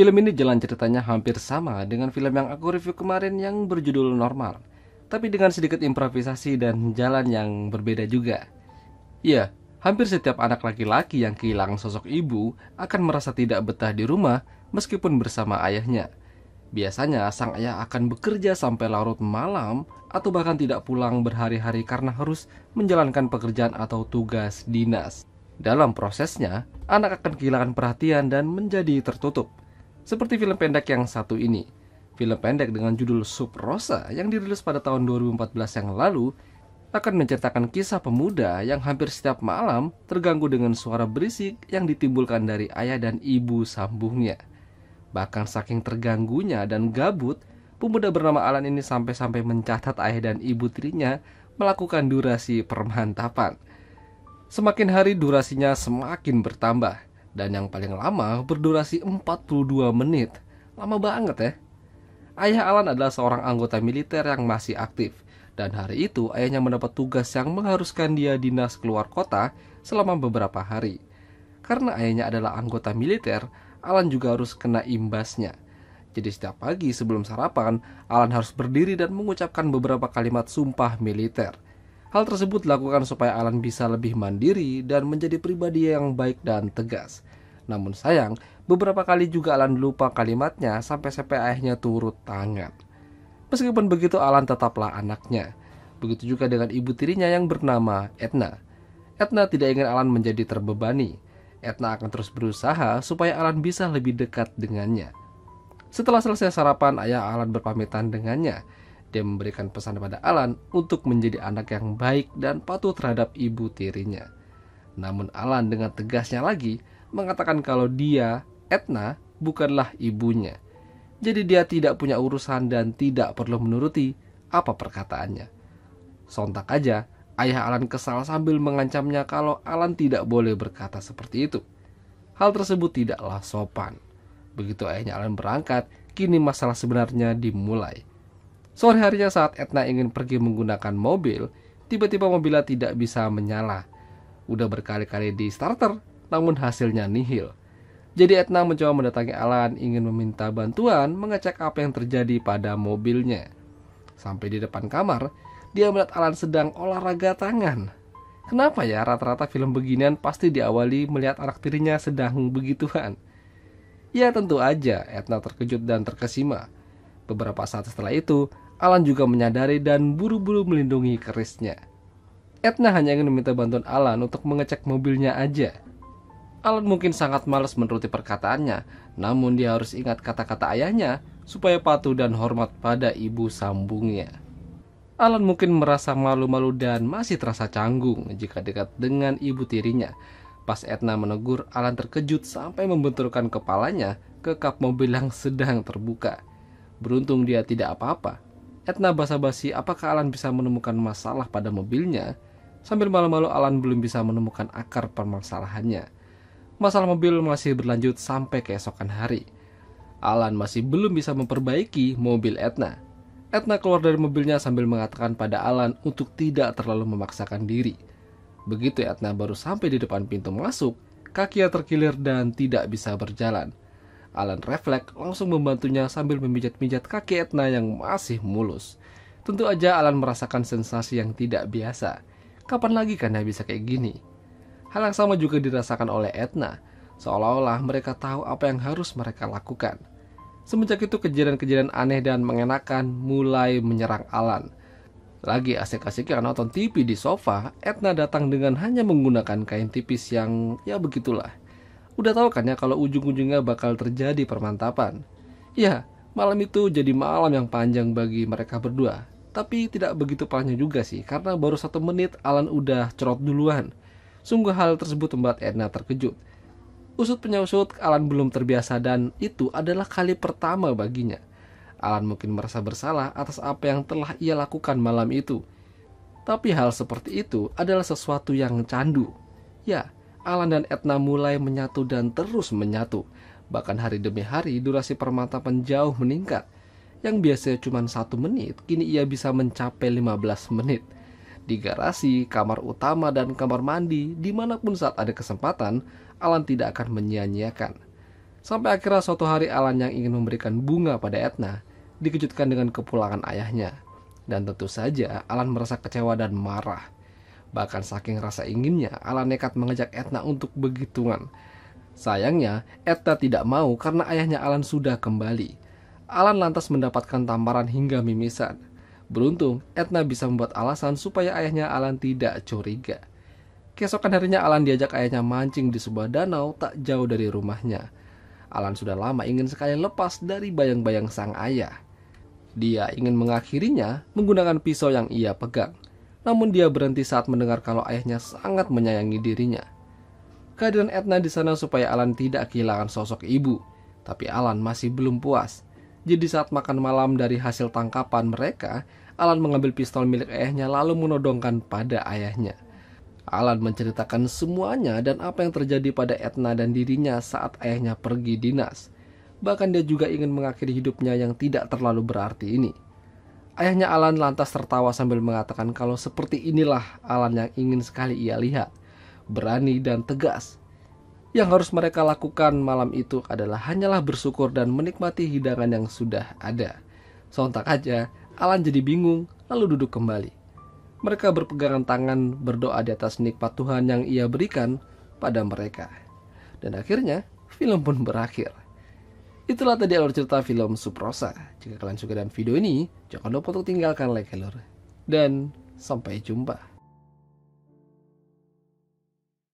Film ini jalan ceritanya hampir sama dengan film yang aku review kemarin yang berjudul Normal, tapi dengan sedikit improvisasi dan jalan yang berbeda juga. Ya, hampir setiap anak laki-laki yang kehilangan sosok ibu akan merasa tidak betah di rumah meskipun bersama ayahnya. Biasanya sang ayah akan bekerja sampai larut malam atau bahkan tidak pulang berhari-hari karena harus menjalankan pekerjaan atau tugas dinas. Dalam prosesnya, anak akan kehilangan perhatian dan menjadi tertutup. Seperti film pendek yang satu ini. Film pendek dengan judul Sub Rosa yang dirilis pada tahun 2014 yang lalu akan menceritakan kisah pemuda yang hampir setiap malam terganggu dengan suara berisik yang ditimbulkan dari ayah dan ibu sambungnya. Bahkan saking terganggunya dan gabut, pemuda bernama Alan ini sampai-sampai mencatat ayah dan ibu tirinya melakukan durasi permantapan. Semakin hari durasinya semakin bertambah, dan yang paling lama berdurasi 42 menit. Lama banget ya. Ayah Alan adalah seorang anggota militer yang masih aktif, dan hari itu ayahnya mendapat tugas yang mengharuskan dia dinas keluar kota selama beberapa hari. Karena ayahnya adalah anggota militer, Alan juga harus kena imbasnya. Jadi setiap pagi sebelum sarapan, Alan harus berdiri dan mengucapkan beberapa kalimat sumpah militer. Hal tersebut dilakukan supaya Alan bisa lebih mandiri dan menjadi pribadi yang baik dan tegas. Namun sayang, beberapa kali juga Alan lupa kalimatnya sampai-sampai ayahnya turut tangan. Meskipun begitu, Alan tetaplah anaknya. Begitu juga dengan ibu tirinya yang bernama Edna. Edna tidak ingin Alan menjadi terbebani. Edna akan terus berusaha supaya Alan bisa lebih dekat dengannya. Setelah selesai sarapan, ayah Alan berpamitan dengannya. Dia memberikan pesan kepada Alan untuk menjadi anak yang baik dan patuh terhadap ibu tirinya. Namun Alan dengan tegasnya lagi mengatakan kalau dia, Edna, bukanlah ibunya. Jadi dia tidak punya urusan dan tidak perlu menuruti apa perkataannya. Sontak aja, ayah Alan kesal sambil mengancamnya kalau Alan tidak boleh berkata seperti itu. Hal tersebut tidaklah sopan. Begitu ayahnya Alan berangkat, kini masalah sebenarnya dimulai. Sore harinya saat Edna ingin pergi menggunakan mobil, tiba-tiba mobilnya tidak bisa menyala. Udah berkali-kali di starter, namun hasilnya nihil. Jadi Edna mencoba mendatangi Alan ingin meminta bantuan mengecek apa yang terjadi pada mobilnya. Sampai di depan kamar, dia melihat Alan sedang olahraga tangan. Kenapa ya rata-rata film beginian pasti diawali melihat anak tirinya sedang begituan? Ya tentu aja Edna terkejut dan terkesima. Beberapa saat setelah itu, Alan juga menyadari dan buru-buru melindungi kerisnya. Edna hanya ingin meminta bantuan Alan untuk mengecek mobilnya aja. Alan mungkin sangat malas menuruti perkataannya, namun dia harus ingat kata-kata ayahnya supaya patuh dan hormat pada ibu sambungnya. Alan mungkin merasa malu-malu dan masih terasa canggung jika dekat dengan ibu tirinya. Pas Edna menegur, Alan terkejut sampai membenturkan kepalanya ke kap mobil yang sedang terbuka. Beruntung dia tidak apa-apa. Edna basa-basi apakah Alan bisa menemukan masalah pada mobilnya. Sambil malu-malu Alan belum bisa menemukan akar permasalahannya. Masalah mobil masih berlanjut sampai keesokan hari. Alan masih belum bisa memperbaiki mobil Edna. Edna keluar dari mobilnya sambil mengatakan pada Alan untuk tidak terlalu memaksakan diri. Begitu Edna baru sampai di depan pintu masuk, kakinya terkilir dan tidak bisa berjalan. Alan refleks langsung membantunya sambil memijat-mijat kaki Edna yang masih mulus. Tentu aja Alan merasakan sensasi yang tidak biasa. Kapan lagi kan dia bisa kayak gini? Hal yang sama juga dirasakan oleh Edna, seolah-olah mereka tahu apa yang harus mereka lakukan. Semenjak itu kejadian-kejadian aneh dan mengenakan mulai menyerang Alan. Lagi asik-asiknya nonton TV di sofa, Edna datang dengan hanya menggunakan kain tipis yang ya begitulah. Udah tahu kan ya kalau ujung-ujungnya bakal terjadi permantapan. Ya, malam itu jadi malam yang panjang bagi mereka berdua. Tapi tidak begitu panjang juga sih, karena baru 1 menit Alan udah cerot duluan. Sungguh hal tersebut membuat Edna terkejut. Usut penyusut, Alan belum terbiasa dan itu adalah kali pertama baginya. Alan mungkin merasa bersalah atas apa yang telah ia lakukan malam itu. Tapi hal seperti itu adalah sesuatu yang candu. Ya, Alan dan Edna mulai menyatu dan terus menyatu. Bahkan hari demi hari durasi permantapan jauh meningkat. Yang biasanya cuma 1 menit, kini ia bisa mencapai 15 menit. Di garasi, kamar utama, dan kamar mandi, dimanapun saat ada kesempatan, Alan tidak akan menyia-nyiakan. Sampai akhirnya suatu hari Alan yang ingin memberikan bunga pada Edna dikejutkan dengan kepulangan ayahnya. Dan tentu saja Alan merasa kecewa dan marah. Bahkan saking rasa inginnya, Alan nekat mengajak Edna untuk begituan. Sayangnya, Edna tidak mau karena ayahnya Alan sudah kembali. Alan lantas mendapatkan tamparan hingga mimisan. Beruntung, Edna bisa membuat alasan supaya ayahnya Alan tidak curiga. Keesokan harinya Alan diajak ayahnya mancing di sebuah danau tak jauh dari rumahnya. Alan sudah lama ingin sekali lepas dari bayang-bayang sang ayah. Dia ingin mengakhirinya menggunakan pisau yang ia pegang. Namun dia berhenti saat mendengar kalau ayahnya sangat menyayangi dirinya. Kehadiran Edna di sana supaya Alan tidak kehilangan sosok ibu. Tapi Alan masih belum puas. Jadi saat makan malam dari hasil tangkapan mereka, Alan mengambil pistol milik ayahnya lalu menodongkan pada ayahnya. Alan menceritakan semuanya dan apa yang terjadi pada Edna dan dirinya saat ayahnya pergi dinas. Bahkan dia juga ingin mengakhiri hidupnya yang tidak terlalu berarti ini. Ayahnya Alan lantas tertawa sambil mengatakan kalau seperti inilah Alan yang ingin sekali ia lihat. Berani dan tegas. Yang harus mereka lakukan malam itu adalah hanyalah bersyukur dan menikmati hidangan yang sudah ada. Sontak aja, Alan jadi bingung lalu duduk kembali. Mereka berpegangan tangan berdoa di atas nikmat Tuhan yang ia berikan pada mereka. Dan akhirnya film pun berakhir. Itulah tadi alur cerita film Subrosa. Jika kalian suka dengan video ini, jangan lupa untuk tinggalkan like, dan sampai jumpa.